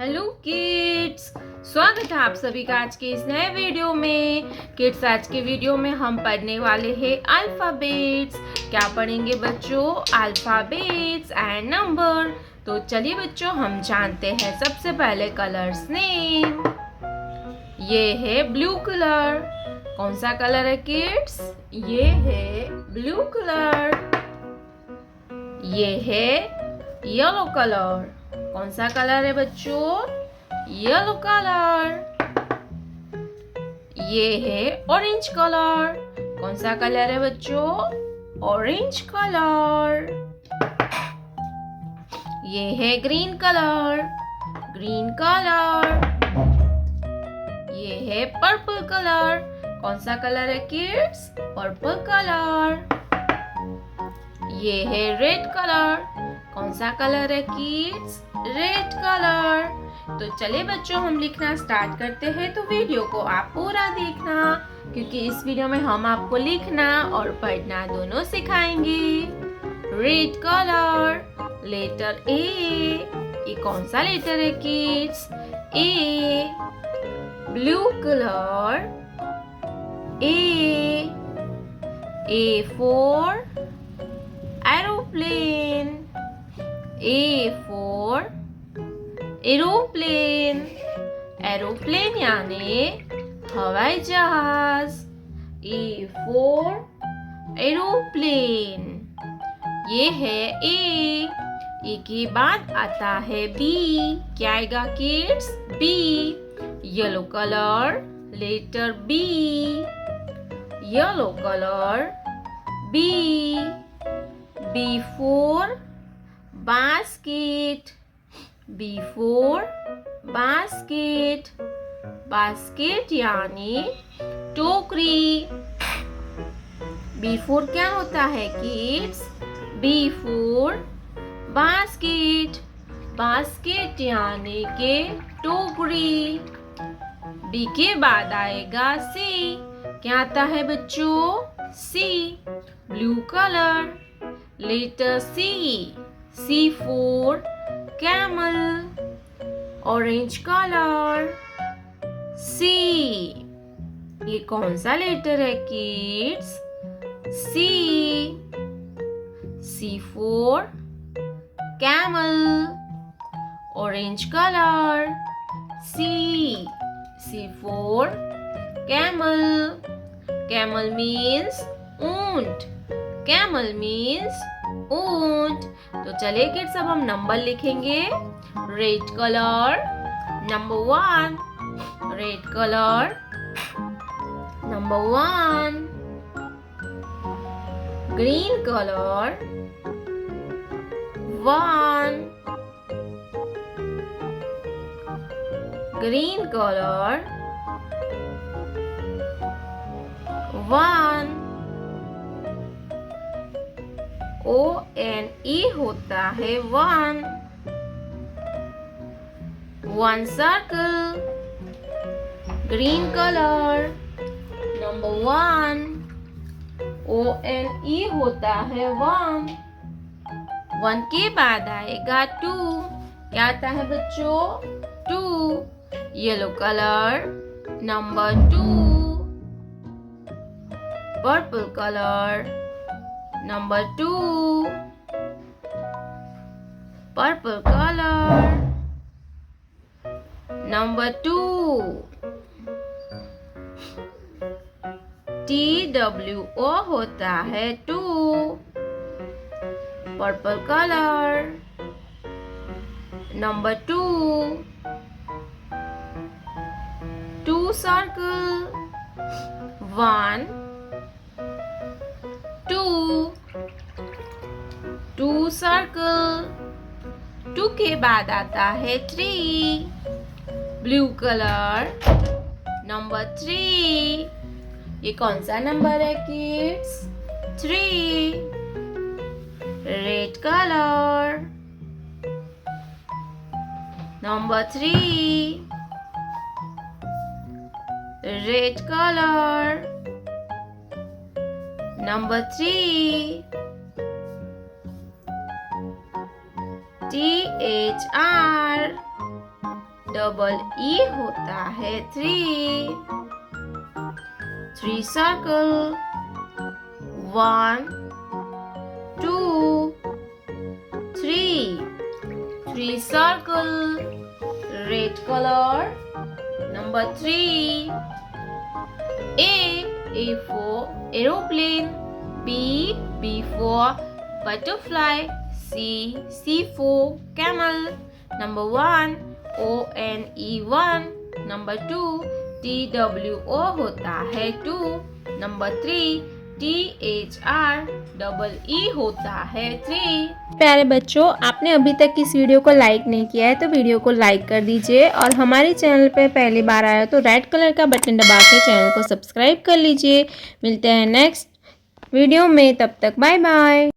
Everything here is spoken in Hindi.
हेलो किड्स, स्वागत है आप सभी का आज के इस नए वीडियो में। किड्स, आज के वीडियो में हम पढ़ने वाले हैं अल्फाबेट्स। क्या पढ़ेंगे बच्चों? Alphabets and number. तो चलिए बच्चों, हम जानते हैं सबसे पहले कलर्स नेम। ये है ब्लू कलर। कौन सा कलर है किड्स? ये है ब्लू कलर। ये है येलो कलर। कौन सा कलर है बच्चों? Yellow colour. ये है ऑरेंज कलर। कौन सा कलर है बच्चों? Orange colour. ये है ग्रीन कलर। Green colour. ये है पर्पल कलर। कौन सा कलर है किड्स? Purple colour. ये है रेड कलर। कौन सा कलर है किड्स? Red colour. तो चलिए बच्चों, हम लिखना स्टार्ट करते हैं। तो वीडियो को आप पूरा देखना, क्योंकि इस वीडियो में हम आपको लिखना और पढ़ना दोनों सिखाएंगे। Red colour, letter A. ये कौन सा लेटर है kids? A. Blue colour, A for aeroplane. A for aeroplane. Aeroplane यानी हवाई जहाज। A for aeroplane. ये है ए के बाद आता है बी। क्या आएगा kids? B. Yellow colour, letter B. Yellow colour, B. B for basket। B for basket। basket यानी टोकरी। B for क्या होता है kids? B for basket। basket यानी के टोकरी। B के बाद आएगा C। क्या आता है बच्चों? C। Blue colour, letter C। C for camel। Orange colour, C। ये कौन सा लेटर है kids? C। C for camel। Orange colour, C। C for camel। Camel means ऊंट। Camel means ऊंट। तो चलिए किड्स, अब हम नंबर लिखेंगे। Red colour, number 1। Red colour, number 1। Green colour, 1। Green colour, 1। ONE होता है 1। 1 circle. Green colour, number 1। ONE होता है 1। 1 के बाद आएगा 2। क्या आता है बच्चों? 2। Yellow colour, number 2। Purple colour, number 2। Purple colour, number 2। TWO होता है 2। Purple colour, number 2। 2 circle, 1, 2। 2 circle. 2 के बाद आता है 3। Blue colour, number 3। ये कौन सा नंबर है kids? 3। Red colour, number 3। Red colour, number 3। THR double E होता है 3. 3 circle. 1 2 3. 3 circle. Red color. Number 3. A for aeroplane. B for butterfly. C for camel. Number 1 ONE1. Number 2 TWO होता है 2. Number 3 THREE होता है 3. प्यारे बच्चों, आपने अभी तक इस वीडियो को लाइक नहीं किया है तो वीडियो को लाइक कर दीजिए और हमारे चैनल पे पहली बार आया तो रेड कलर का बटन दबा के चैनल को सब्सक्राइब कर लीजिए. मिलते हैं नेक्स्ट वीडियो में, तब तक बाय बाय.